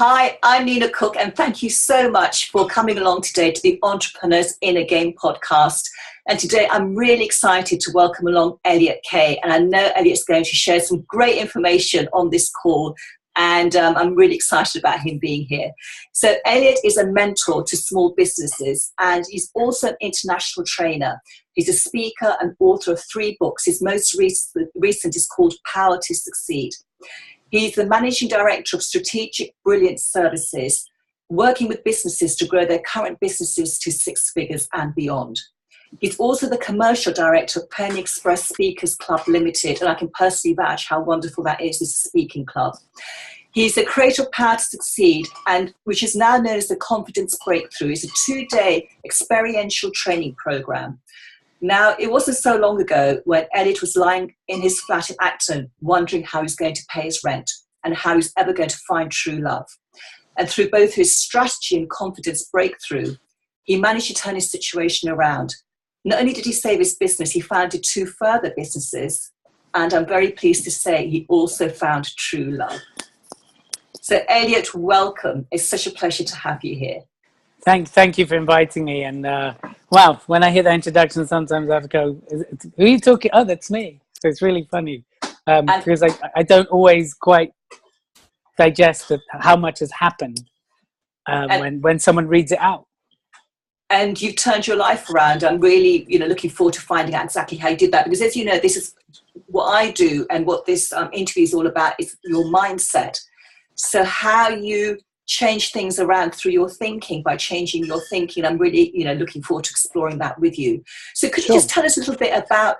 Hi, I'm Nina Cook, and thank you so much for coming along today to the Entrepreneurs in a Game podcast. And today I'm really excited to welcome along Elliot Kay. And I know Elliot's going to share some great information on this call. And I'm really excited about him being here. So Elliot is a mentor to small businesses, and he's also an international trainer. He's a speaker and author of 3 books. His most recent is called Power to Succeed. He's the managing director of Strategic Brilliance Services, working with businesses to grow their current businesses to 6 figures and beyond. He's also the commercial director of Penny Express Speakers Club Limited, and I can personally vouch how wonderful that is as a speaking club. He's the creator of Power to Succeed, and which is now known as the Confidence Breakthrough. It's a 2-day experiential training program. Now, it wasn't so long ago when Elliot was lying in his flat in Acton, wondering how he's going to pay his rent and how he's ever going to find true love. And through both his strategy and confidence breakthrough, he managed to turn his situation around. Not only did he save his business, he founded 2 further businesses. And I'm very pleased to say he also found true love. So Elliot, welcome. It's such a pleasure to have you here. Thank you for inviting me. And wow, when I hear the introduction, sometimes I have to go, who are you talking? Oh, that's me. So it's really funny because I don't always quite digest how much has happened when someone reads it out. And you've turned your life around. I'm really, looking forward to finding out exactly how you did that. Because as you know, this is what I do, and what this interview is all about is your mindset. So how you change things around through your thinking by changing your thinking. I'm really, looking forward to exploring that with you. So could you just tell us a little bit about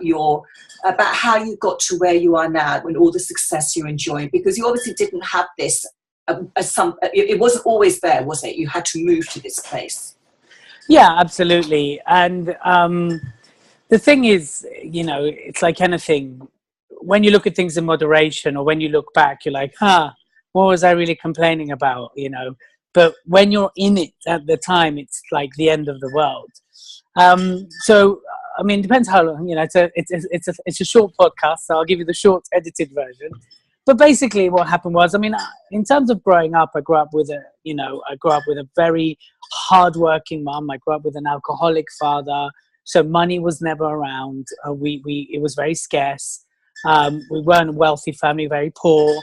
how you got to where you are now and all the success you're enjoying? Because you obviously didn't have this it wasn't always there, was it? You had to move to this place. Yeah, absolutely. And the thing is, it's like anything. When you look at things in moderation, or when you look back, you're like, what was I really complaining about, But when you're in it at the time, it's like the end of the world. So, I mean, it depends how long, it's a short podcast, so I'll give you the short edited version. But basically what happened was, in terms of growing up, I grew up with a very hardworking mum. I grew up with an alcoholic father. So money was never around. It was very scarce. We weren't a wealthy family, very poor.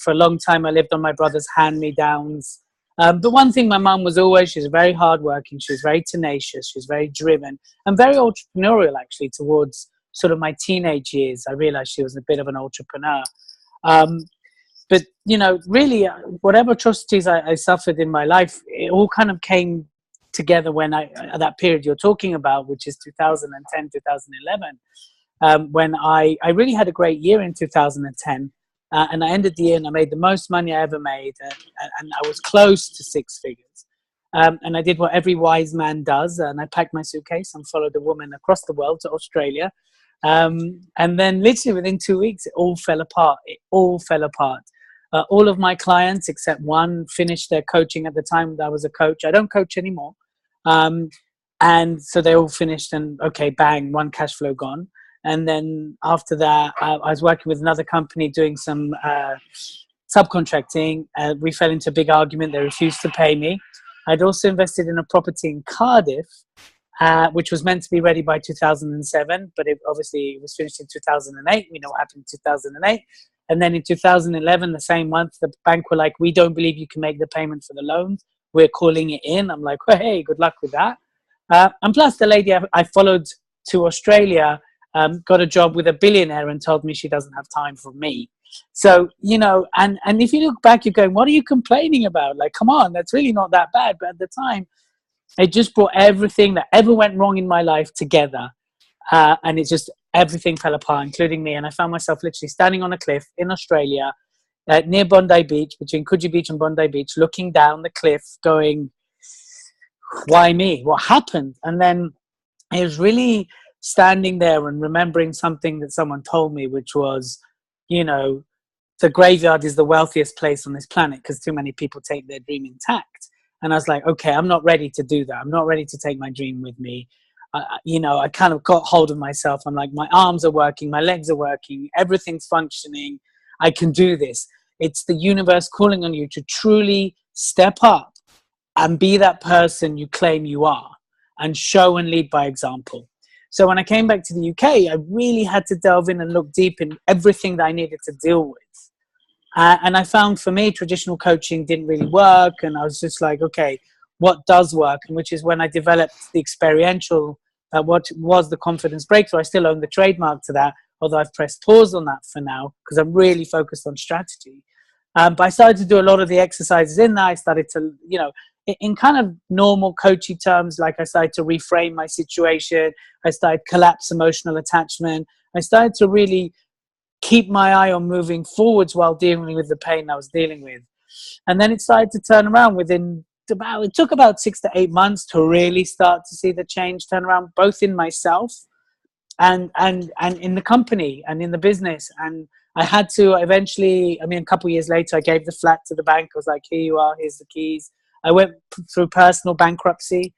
For a long time, I lived on my brother's hand-me-downs. But one thing my mum was always, she was very hardworking. She was very tenacious. She was very driven and very entrepreneurial, actually, towards sort of my teenage years. I realized she was a bit of an entrepreneur. But, really, whatever atrocities I suffered in my life, it all kind of came together when at that period you're talking about, which is 2010, 2011, when I really had a great year in 2010. And I ended the year and I made the most money I ever made. And I was close to 6 figures. And I did what every wise man does. And I packed my suitcase and followed a woman across the world to Australia. And then literally within 2 weeks, it all fell apart. All of my clients, except one, finished their coaching at the time that I was a coach. I don't coach anymore. And so they all finished and, okay, bang, one cash flow gone. And then after that, I was working with another company doing some subcontracting. We fell into a big argument. They refused to pay me. I'd also invested in a property in Cardiff, which was meant to be ready by 2007, but it obviously was finished in 2008. We know what happened in 2008. And then in 2011, the same month, the bank were like, we don't believe you can make the payment for the loan. We're calling it in. I'm like, well, hey, good luck with that. And plus the lady I followed to Australia got a job with a billionaire and told me she doesn't have time for me. So, and if you look back, you're going, what are you complaining about? Like, come on, that's really not that bad. But at the time, it just brought everything that ever went wrong in my life together. And everything fell apart, including me. And I found myself literally standing on a cliff in Australia, near Bondi Beach, between Coogee Beach and Bondi Beach, looking down the cliff going, why me? What happened? And then it was really standing there and remembering something that someone told me, which was, the graveyard is the wealthiest place on this planet because too many people take their dream intact. And I was like, okay, I'm not ready to do that. I'm not ready to take my dream with me. I kind of got hold of myself. I'm like, my arms are working, my legs are working, everything's functioning. I can do this. It's the universe calling on you to truly step up and be that person you claim you are, and show and lead by example. So when I came back to the UK, I really had to delve in and look deep in everything that I needed to deal with. And I found for me, traditional coaching didn't really work. And I was just like, okay, what does work? And which is when I developed the experiential, what was the confidence breakthrough. I still own the trademark to that, although I've pressed pause on that for now because I'm really focused on strategy. But I started to do a lot of the exercises in that. I started to, in kind of normal coachy terms, like I started to reframe my situation. I started collapse emotional attachment. I started to really keep my eye on moving forwards while dealing with the pain I was dealing with. And then it started to turn around it took about 6 to 8 months to really start to see the change turn around, both in myself and in the company and in the business. And I had to eventually, a couple of years later, I gave the flat to the bank. I was like, here you are, here's the keys. I went through personal bankruptcy,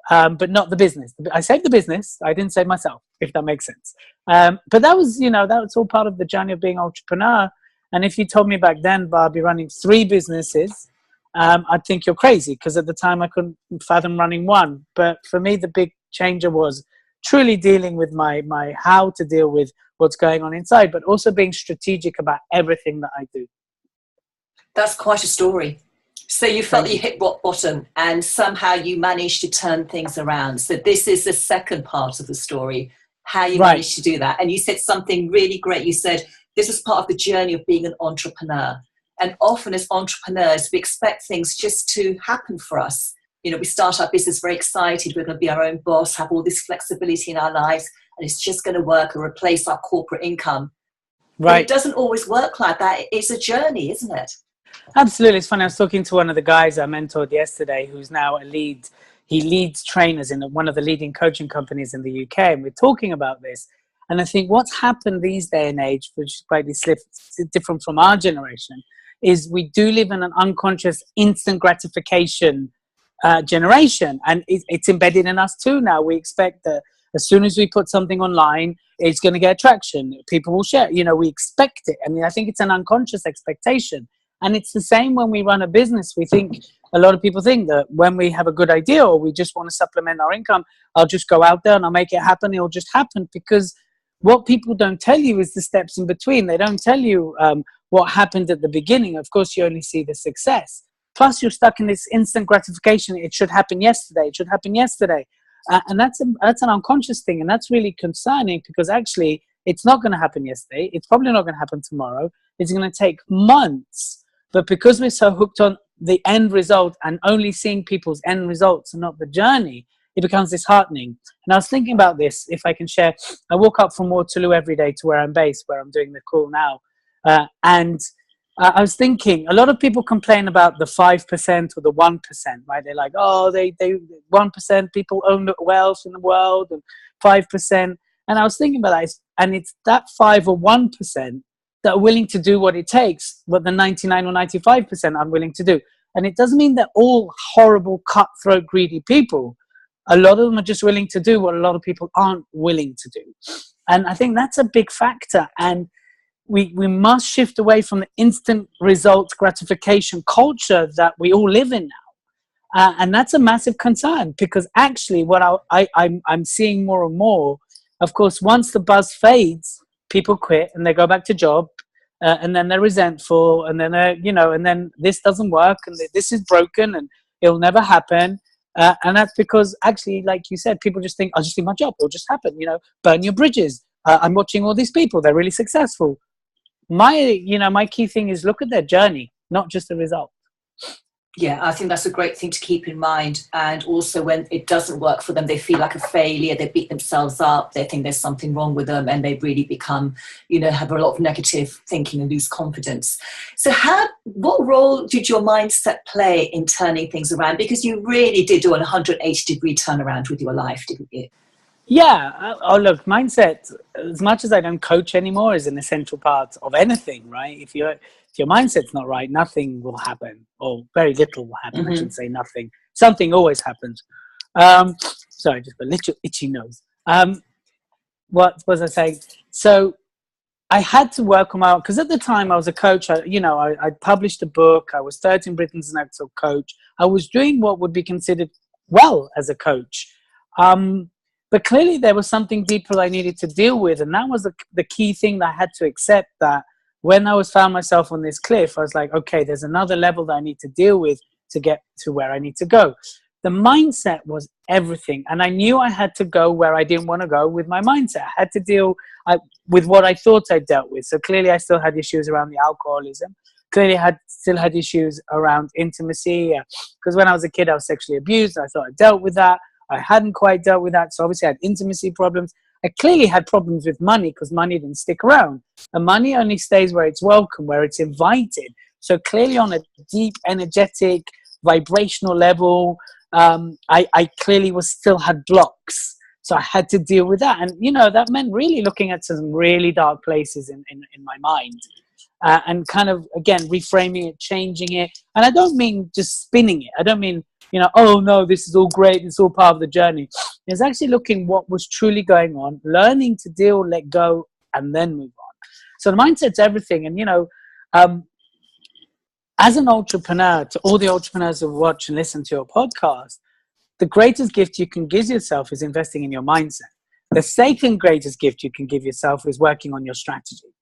but not the business. I saved the business. I didn't save myself, if that makes sense. But that was all part of the journey of being an entrepreneur. And if you told me back then, Bob, I'd be running 3 businesses, I'd think you're crazy, because at the time I couldn't fathom running one. But for me, the big changer was truly dealing with my how to deal with what's going on inside, but also being strategic about everything that I do. That's quite a story. So you felt that you hit rock bottom and somehow you managed to turn things around. So this is the second part of the story, how you managed to do that. And you said something really great. You said this is part of the journey of being an entrepreneur. And often as entrepreneurs, we expect things just to happen for us. We start our business very excited. We're going to be our own boss, have all this flexibility in our lives, and it's just going to work and replace our corporate income. Right. But it doesn't always work like that. It's a journey, isn't it? Absolutely. It's funny. I was talking to one of the guys I mentored yesterday, who's now he leads trainers in one of the leading coaching companies in the UK. And we're talking about this. And I think what's happened these day and age, which is quite different from our generation, is we do live in an unconscious instant gratification generation. And it's embedded in us too now. We expect that as soon as we put something online, it's going to get traction. People will share. We expect it. I think it's an unconscious expectation. And it's the same when we run a business. A lot of people think that when we have a good idea or we just want to supplement our income, I'll just go out there and I'll make it happen. It'll just happen, because what people don't tell you is the steps in between. They don't tell you what happened at the beginning. Of course, you only see the success. Plus, you're stuck in this instant gratification. It should happen yesterday. It should happen yesterday. And that's an unconscious thing. And that's really concerning, because actually it's not going to happen yesterday. It's probably not going to happen tomorrow. It's going to take months. But because we're so hooked on the end result and only seeing people's end results and not the journey, it becomes disheartening. And I was thinking about this, if I can share. I walk up from Waterloo every day to where I'm based, where I'm doing the call now. And I was thinking, a lot of people complain about the 5% or the 1%, right? They're like, oh, they 1% people own the wealth in the world, and 5%. And I was thinking about that, and it's that 5 or 1% that are willing to do what it takes, what the 99 or 95% are unwilling to do. And it doesn't mean they're all horrible, cutthroat, greedy people. A lot of them are just willing to do what a lot of people aren't willing to do. And I think that's a big factor. And we must shift away from the instant result gratification culture that we all live in now. And that's a massive concern, because actually what I'm seeing more and more, of course, once the buzz fades, people quit and they go back to job, and then they're resentful, and then and then this doesn't work, and this is broken, and it'll never happen. And that's because actually, like you said, people just think, I'll just leave my job, it'll just happen. Burn your bridges. I'm watching all these people; they're really successful. My key thing is look at their journey, not just the result. Yeah, I think that's a great thing to keep in mind. And also, when it doesn't work for them, they feel like a failure. They beat themselves up. They think there's something wrong with them, and they really become, have a lot of negative thinking and lose confidence. So what role did your mindset play in turning things around? Because you really did do a 180-degree turnaround with your life, didn't you? Yeah. Oh, look, mindset, as much as I don't coach anymore, is an essential part of anything, right? If your mindset's not right, nothing will happen, or very little will happen. Mm-hmm. I shouldn't say nothing. Something always happens. Sorry, just a little itchy nose. What was I saying? So I had to work them out, because at the time I was a coach. I published a book. I was third in Britain's next top coach. I was doing what would be considered well as a coach. But clearly there was something deeper I needed to deal with. And that was the key thing that I had to accept, that when I found myself on this cliff, I was like, okay, there's another level that I need to deal with to get to where I need to go. The mindset was everything. And I knew I had to go where I didn't want to go with my mindset. I had to deal with what I thought I dealt with. So clearly I still had issues around the alcoholism. Clearly I still had issues around intimacy. Because when I was a kid, I was sexually abused. I thought I dealt with that. I hadn't quite dealt with that. So obviously I had intimacy problems. I clearly had problems with money, because money didn't stick around. And money only stays where it's welcome, where it's invited. So clearly on a deep, energetic, vibrational level, I clearly still had blocks. So I had to deal with that. And, that meant really looking at some really dark places in my mind. And kind of, again, reframing it, changing it. And I don't mean just spinning it. I don't mean, oh no, this is all great, it's all part of the journey. It's actually looking what was truly going on, learning to deal, let go, and then move on. So the mindset's everything. And, as an entrepreneur, to all the entrepreneurs who watch and listen to your podcast, the greatest gift you can give yourself is investing in your mindset. The second greatest gift you can give yourself is working on your strategy.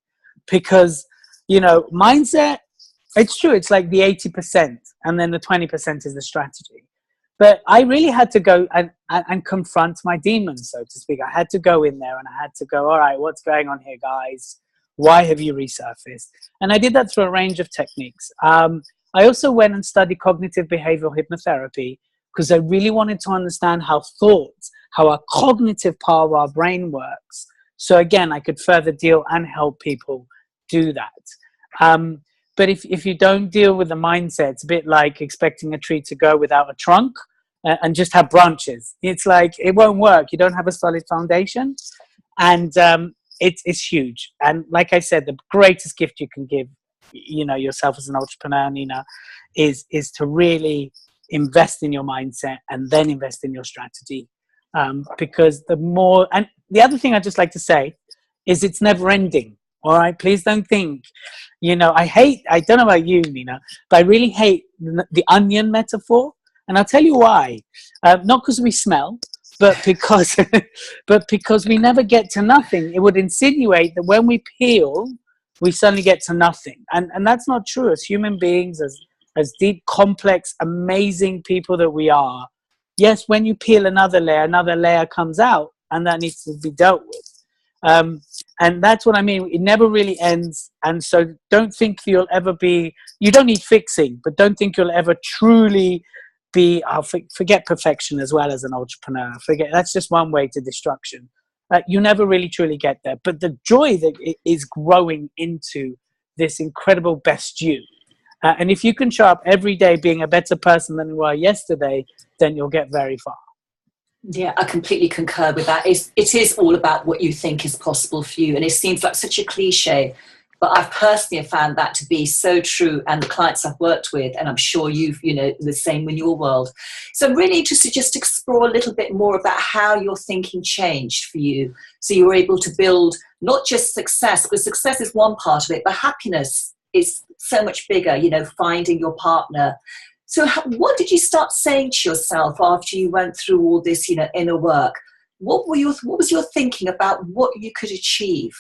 Because, mindset, it's true, it's like the 80%, and then the 20% is the strategy. But I really had to go and confront my demons, so to speak. I had to go in there and I had to go, all right, what's going on here, guys? Why have you resurfaced? And I did that through a range of techniques. I also went and studied cognitive behavioral hypnotherapy, because I really wanted to understand how our cognitive part of our brain works. So again, I could further deal and help people do that. But if you don't deal with the mindset, it's a bit like expecting a tree to go without a trunk and just have branches. It's like, it won't work. You don't have a solid foundation. And it's huge. And like I said, the greatest gift you can give, yourself as an entrepreneur, Nina, is to really invest in your mindset and then invest in your strategy. Because the more, and the other thing I'd just like to say is it's never ending. All right, please don't think, I don't know about you, Nina, but I really hate the onion metaphor. And I'll tell you why. Not because we smell, but because we never get to nothing. It would insinuate that when we peel, we suddenly get to nothing. And that's not true. As human beings, as deep, complex, amazing people that we are, yes, when you peel another layer comes out, and that needs to be dealt with. And that's what I mean. It never really ends. And so don't think you don't need fixing, but don't think you'll ever truly be, forget perfection as well as an entrepreneur. That's just one way to destruction. You never really truly get there. But the joy that is growing into this incredible best you. And if you can show up every day being a better person than you were yesterday, then you'll get very far. Yeah, I completely concur with that. It is all about what you think is possible for you. And it seems like such a cliche, but I've personally found that to be so true. And the clients I've worked with, and I'm sure you've, the same in your world. So I'm really interested just to explore a little bit more about how your thinking changed for you. So you were able to build not just success, because success is one part of it, but happiness is so much bigger, finding your partner. So what did you start saying to yourself after you went through all this, inner work? What was your thinking about what you could achieve?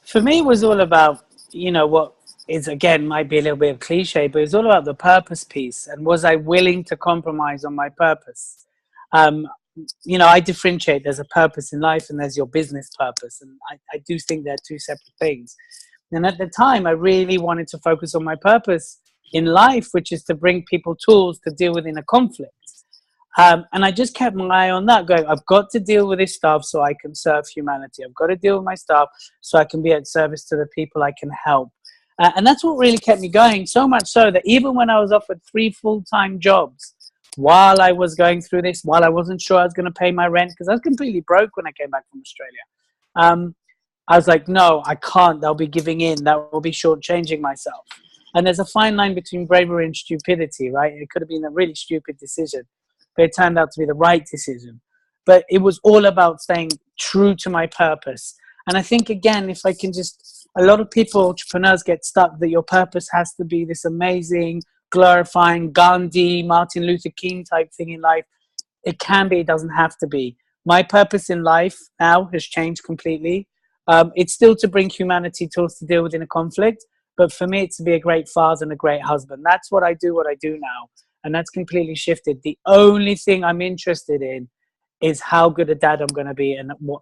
For me, it was all about, what is, again, might be a little bit of cliche, but it's all about the purpose piece. And was I willing to compromise on my purpose? I differentiate. There's a purpose in life and there's your business purpose. And I do think they're two separate things. And at the time, I really wanted to focus on my purpose in life, which is to bring people tools to deal with inner conflict. And I just kept my eye on that, going, I've got to deal with this stuff so I can serve humanity. I've got to deal with my stuff so I can be at service to the people I can help. And that's what really kept me going, so much so that even when I was offered 3 full-time jobs, while I was going through this, while I wasn't sure I was going to pay my rent, because I was completely broke when I came back from Australia, I was like, no, I can't. They'll be giving in. That will be shortchanging myself. And there's a fine line between bravery and stupidity, right? It could have been a really stupid decision, but it turned out to be the right decision. But it was all about staying true to my purpose. And I think, again, if I can just, a lot of people, entrepreneurs, get stuck that your purpose has to be this amazing, glorifying Gandhi, Martin Luther King type thing in life. It can be, it doesn't have to be. My purpose in life now has changed completely. It's still to bring humanity tools to deal with in a conflict, but for me, it's to be a great father and a great husband. That's what I do now. And that's completely shifted. The only thing I'm interested in is how good a dad I'm going to be and what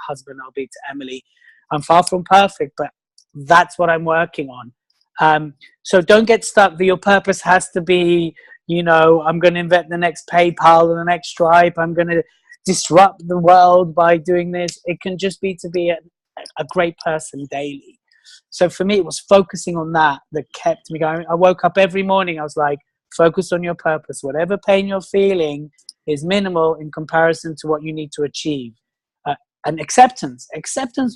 husband I'll be to Emily. I'm far from perfect, but that's what I'm working on. So don't get stuck that your purpose has to be, I'm going to invent the next PayPal or the next Stripe. I'm going to disrupt the world by doing this. It can just be to be a great person daily. So for me, it was focusing on that kept me going. I woke up every morning. I was like, focus on your purpose. Whatever pain you're feeling is minimal in comparison to what you need to achieve. And acceptance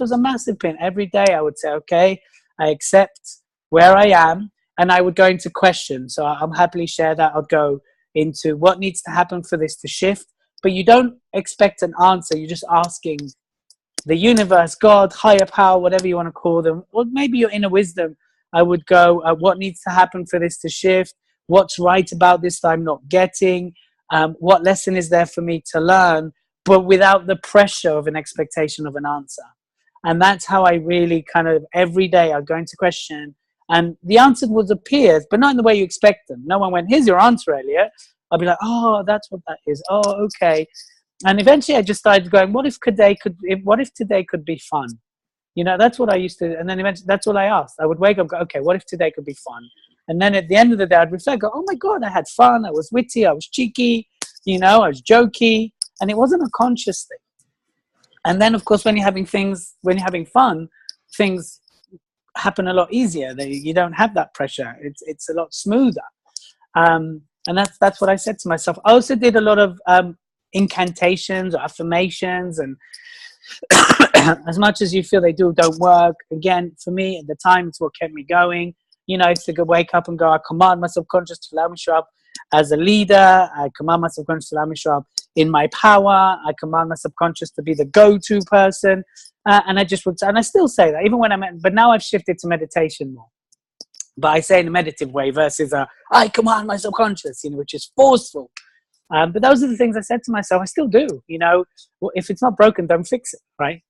was a massive pin. Every day I would say, okay, I accept where I am, and I would go into questions. So I'm happily share that. I'll go into what needs to happen for this to shift, but you don't expect an answer. You're just asking the universe, God, higher power, whatever you want to call them, or maybe your inner wisdom. I would go, what needs to happen for this to shift? What's right about this that I'm not getting? What lesson is there for me to learn, but without the pressure of an expectation of an answer? And that's how I really kind of every day I go into question, and the answer would appear, but not in the way you expect them. No one went, here's your answer, Elliot. I'll be like, oh, that's what that is. Oh, okay. And eventually I just started going, what if today could be fun? That's what I used to, and then eventually that's what I asked. I would wake up, go, okay, what if today could be fun? And then at the end of the day, I'd reflect, go, oh my God, I had fun. I was witty. I was cheeky. I was jokey. And it wasn't a conscious thing. And then, of course, when you're having fun, things happen a lot easier. You don't have that pressure. It's a lot smoother. And that's what I said to myself. I also did a lot of incantations or affirmations, and as much as you feel they don't work, again, for me at the time, it's what kept me going. To wake up and go, I command my subconscious to allow me to show up as a leader. I command my subconscious to allow me to show up in my power. I command my subconscious to be the go-to person. And I just would, and I still say that, even when but now I've shifted to meditation more. But I say in a meditative way versus I command my subconscious, which is forceful. But those are the things I said to myself. I still do. If it's not broken, don't fix it, right?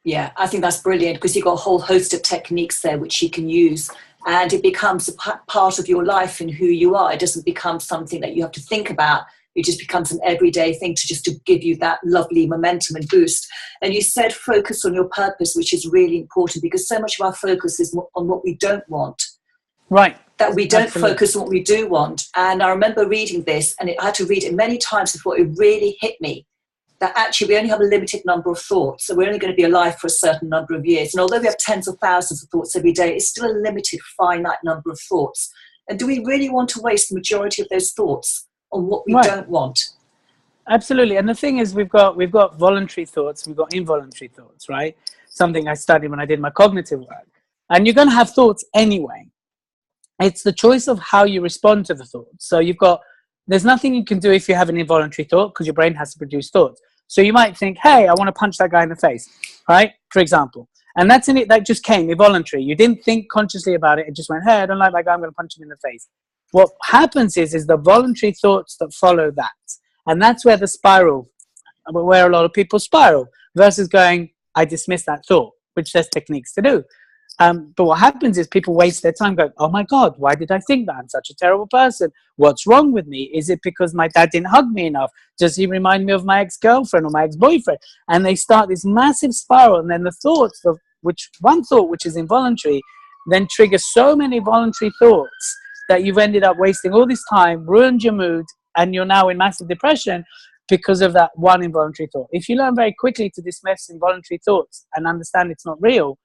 Yeah, I think that's brilliant, because you've got a whole host of techniques there which you can use, and it becomes a part of your life and who you are. It doesn't become something that you have to think about. It just becomes an everyday thing to give you that lovely momentum and boost. And you said focus on your purpose, which is really important, because so much of our focus is on what we don't want. Right. That we don't Absolutely. focus on what we do want. And I remember reading this, and I had to read it many times before it really hit me, that actually we only have a limited number of thoughts. So we're only going to be alive for a certain number of years. And although we have tens of thousands of thoughts every day, it's still a limited, finite number of thoughts. And do we really want to waste the majority of those thoughts on what we don't want? Absolutely. And the thing is, we've got voluntary thoughts, we've got involuntary thoughts, right? Something I studied when I did my cognitive work. And you're going to have thoughts anyway. It's the choice of how you respond to the thoughts. So there's nothing you can do if you have an involuntary thought, because your brain has to produce thoughts. So you might think, hey, I want to punch that guy in the face, right? For example. And that's in it. That just came involuntary. You didn't think consciously about it. It just went, hey, I don't like that guy. I'm going to punch him in the face. What happens is the voluntary thoughts that follow that. And that's where where a lot of people spiral, versus going, I dismiss that thought, which there's techniques to do. But what happens is people waste their time going, oh my God, why did I think that? I'm such a terrible person. What's wrong with me? Is it because my dad didn't hug me enough? Does he remind me of my ex-girlfriend or my ex-boyfriend? And they start this massive spiral. And then one thought, which is involuntary, then triggers so many voluntary thoughts that you've ended up wasting all this time, ruined your mood, and you're now in massive depression because of that one involuntary thought. If you learn very quickly to dismiss involuntary thoughts and understand it's not real,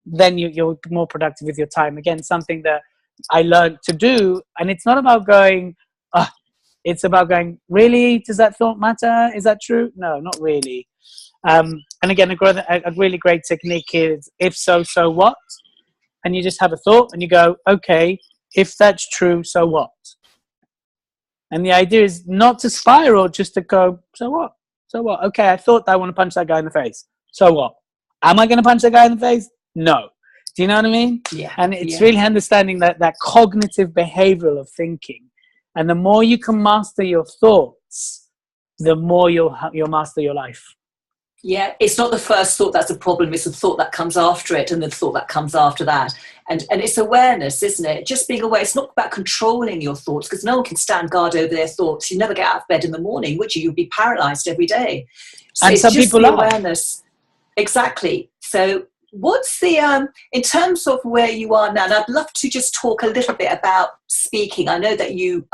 then you're more productive with your time. Again, something that I learned to do. And it's not about going, it's about going, really? Does that thought matter? Is that true? No, not really. And again, a really great technique is, if so, so what? And you just have a thought and you go, okay, if that's true, so what? And the idea is not to spiral, just to go, so what? So what? Okay, I thought I want to punch that guy in the face. So what? Am I going to punch the guy in the face? No. Do you know what I mean? Yeah. And it's really understanding that cognitive behavioral of thinking. And the more you can master your thoughts, the more you'll master your life. Yeah, it's not the first thought that's a problem, it's the thought that comes after it and the thought that comes after that. And it's awareness, isn't it? Just being aware. It's not about controlling your thoughts, because no one can stand guard over their thoughts. You never get out of bed in the morning, would you? You'd be paralyzed every day. So And it's some just people the are. awareness. Exactly. So what's the, in terms of where you are now, and I'd love to just talk a little bit about speaking. I know that you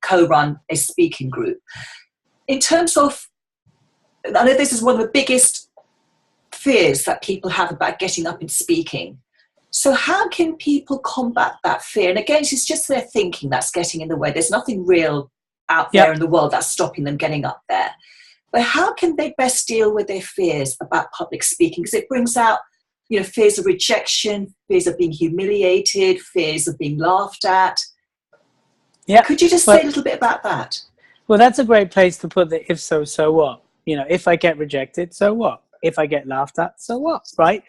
co-run a speaking group. In terms of, I know this is one of the biggest fears that people have about getting up and speaking. So how can people combat that fear? And again, it's just their thinking that's getting in the way. There's nothing real out there in the world that's stopping them getting up there. But how can they best deal with their fears about public speaking? Because it brings out, fears of rejection, fears of being humiliated, fears of being laughed at. Yeah. Could you just say a little bit about that? Well, that's a great place to put the if so, so what? If I get rejected, so what? If I get laughed at, so what, right?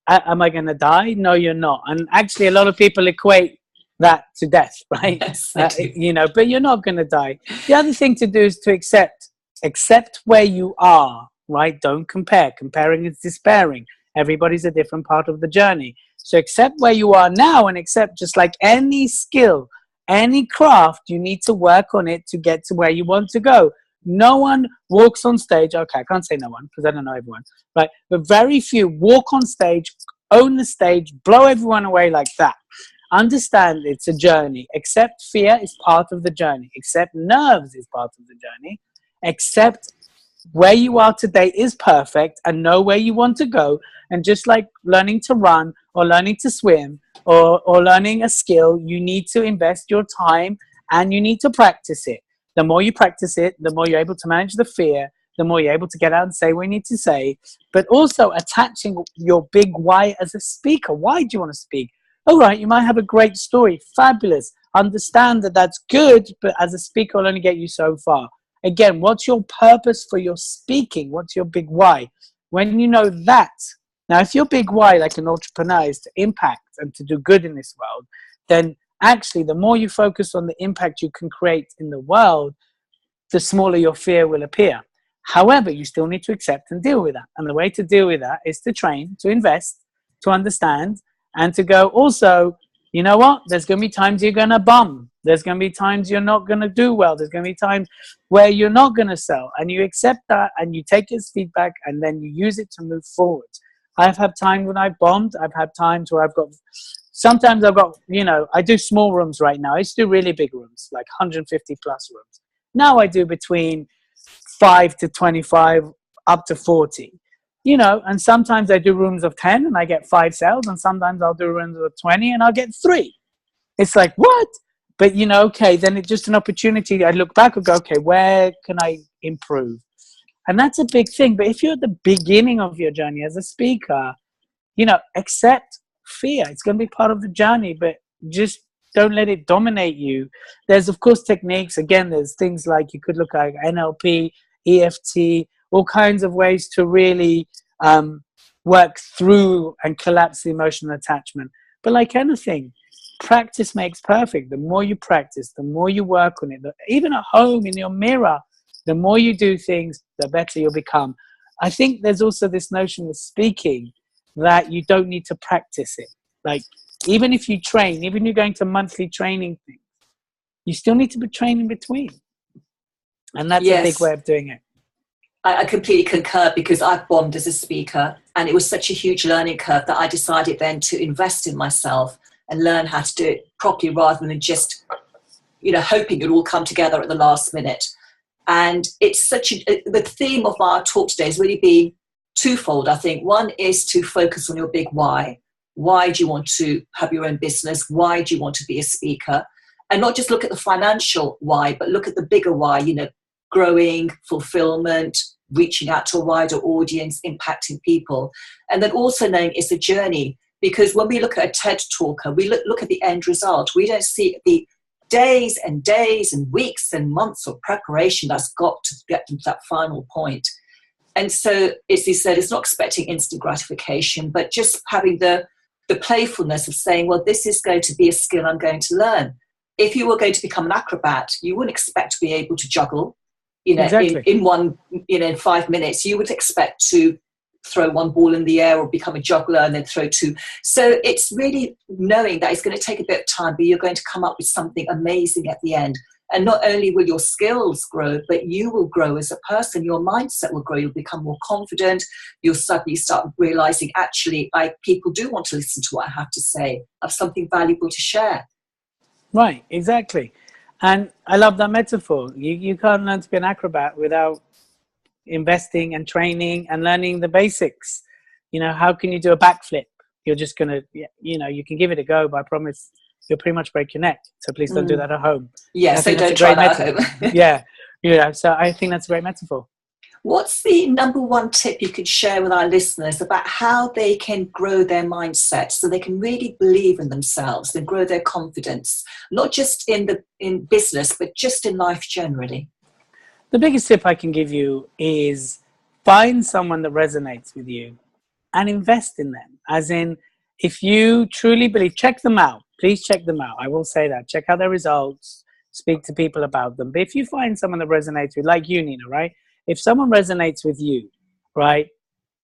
Am I going to die? No, you're not. And actually, a lot of people equate that to death, right? Yes, but you're not going to die. The other thing to do is to accept where you are, right? Don't compare. Comparing is despairing. Everybody's a different part of the journey. So accept where you are now, and accept, just like any skill, any craft, you need to work on it to get to where you want to go. No one walks on stage. Okay, I can't say no one because I don't know everyone, right? But very few walk on stage, own the stage, blow everyone away like that. Understand it's a journey. Accept fear is part of the journey. Accept nerves is part of the journey. Accept where you are today is perfect, and know where you want to go. And just like learning to run or learning to swim or learning a skill, you need to invest your time and you need to practice it. The more you practice it, the more you're able to manage the fear, the more you're able to get out and say what you need to say. But also attaching your big why as a speaker. Why do you want to speak? All right, you might have a great story. Fabulous. Understand that that's good, but as a speaker, will only get you so far. Again, what's your purpose for your speaking? What's your big why? When you know that, now if your big why, like an entrepreneur, is to impact and to do good in this world, then actually the more you focus on the impact you can create in the world, the smaller your fear will appear. However, you still need to accept and deal with that. And the way to deal with that is to train, to invest, to understand, and to go also, you know what? There's going to be times you're going to bum. There's going to be times you're not going to do well. There's going to be times where you're not going to sell. And you accept that and you take it as feedback and then you use it to move forward. I've had times when I've bombed. I've had times where sometimes I've got, I do small rooms right now. I used to do really big rooms, like 150 plus rooms. Now I do between 5 to 25 up to 40. And sometimes I do rooms of 10 and I get 5 sales, and sometimes I'll do rooms of 20 and I'll get 3. It's like, what? But, okay, then it's just an opportunity. I look back and go, okay, where can I improve? And that's a big thing. But if you're at the beginning of your journey as a speaker, accept fear. It's going to be part of the journey, but just don't let it dominate you. There's, of course, techniques. Again, there's things like you could look at NLP, EFT, all kinds of ways to really work through and collapse the emotional attachment. But like anything, practice makes perfect. The more you practice, the more you work on it, even at home in your mirror, the more you do things, the better you'll become. I think there's also this notion with speaking that you don't need to practice it. Like, even if you train, even if you're going to monthly training things, you still need to be trained in between. And that's a big way of doing it. I completely concur, because I've bombed as a speaker, and it was such a huge learning curve that I decided then to invest in myself and learn how to do it properly, rather than just, hoping it will all come together at the last minute. And it's the theme of our talk today is really being twofold, I think. One is to focus on your big why. Why do you want to have your own business? Why do you want to be a speaker? And not just look at the financial why, but look at the bigger why, growing, fulfillment, reaching out to a wider audience, impacting people. And then also knowing it's a journey, because when we look at a TED talker, we look at the end result. We don't see the days and days and weeks and months of preparation that's got to get them to that final point. And so, as you said, it's not expecting instant gratification, but just having the playfulness of saying, well, this is going to be a skill I'm going to learn. If you were going to become an acrobat, you wouldn't expect to be able to juggle, Exactly. in 5 minutes. You would expect to throw one ball in the air or become a juggler and then throw two. So it's really knowing that it's going to take a bit of time, but you're going to come up with something amazing at the end. And not only will your skills grow, but you will grow as a person. Your mindset will grow. You'll become more confident. You'll suddenly start realizing, actually, people do want to listen to what I have to say. I have something valuable to share. Right, exactly. And I love that metaphor. You can't learn to be an acrobat without investing and training and learning the basics. How can you do a backflip? You're just going to, you can give it a go, but I promise you'll pretty much break your neck. So please don't do that at home. Yeah, so don't try that at home. Yeah, so I think that's a great metaphor. What's the number one tip you could share with our listeners about how they can grow their mindset so they can really believe in themselves and grow their confidence, not just in business, but just in life generally? The biggest tip I can give you is find someone that resonates with you and invest in them. As in, if you truly believe, check them out. Please check them out. I will say that. Check out their results. Speak to people about them. But if you find someone that resonates with, like you, Nina, right? If someone resonates with you, right,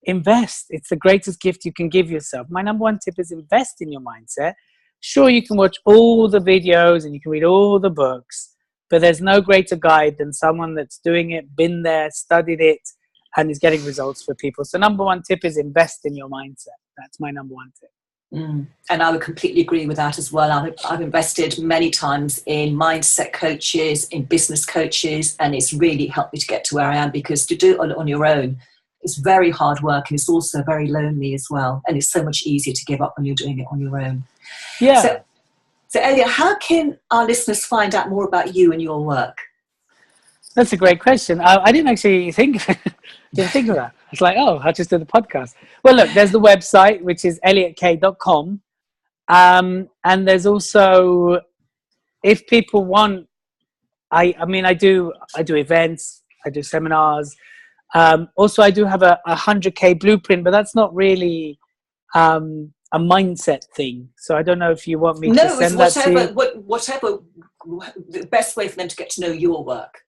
invest. It's the greatest gift you can give yourself. My number one tip is invest in your mindset. Sure, you can watch all the videos and you can read all the books, but there's no greater guide than someone that's doing it, been there, studied it, and is getting results for people. So number one tip is invest in your mindset. That's my number one tip. And I would completely agree with that as well. I've invested many times in mindset coaches, in business coaches, and it's really helped me to get to where I am, because to do it on your own is very hard work, and it's also very lonely as well. And it's so much easier to give up when you're doing it on your own. Yeah. So Elliot, how can our listeners find out more about you and your work? That's a great question. I didn't actually think of that. It's like, I'll just do the podcast. Well, look, there's the website, which is elliottk.com. And there's also, if people want, I do events, I do seminars. Also, I do have a 100K blueprint, but that's not really a mindset thing. So I don't know if you want me to send that to you. Whatever the best way for them to get to know your work.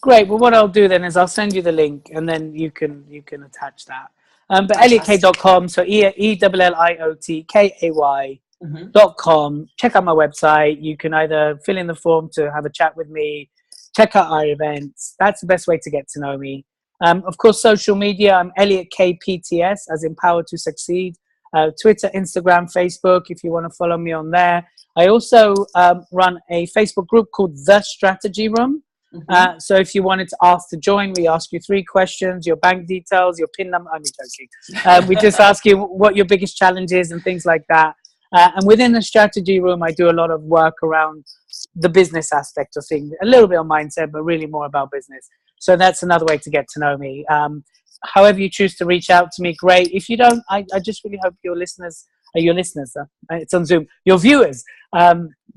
Great. Well, what I'll do then is I'll send you the link, and then you can attach that. But elliottk.com, so ELLIOTKAY.com. Check out my website. You can either fill in the form to have a chat with me, check out our events. That's the best way to get to know me. Of course, social media, I'm Elliot Kay PTS, as in Power to Succeed. Twitter, Instagram, Facebook, if you want to follow me on there. I also run a Facebook group called The Strategy Room. So if you wanted to ask to join, we ask you 3 questions: your bank details, your PIN number. I'm joking. We just ask you what your biggest challenge is and things like that. And within the strategy room, I do a lot of work around the business aspect of things, a little bit on mindset, but really more about business. So that's another way to get to know me. However you choose to reach out to me, great. If you don't, I just really hope your listeners, it's on Zoom, your viewers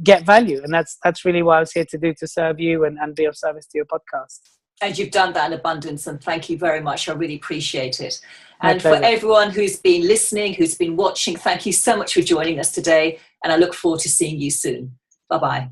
get value. And that's really what I was here to do, to serve you and be of service to your podcast. And you've done that in abundance, and thank you very much. I really appreciate it. And for everyone who's been listening, who's been watching, thank you so much for joining us today, and I look forward to seeing you soon. Bye-bye.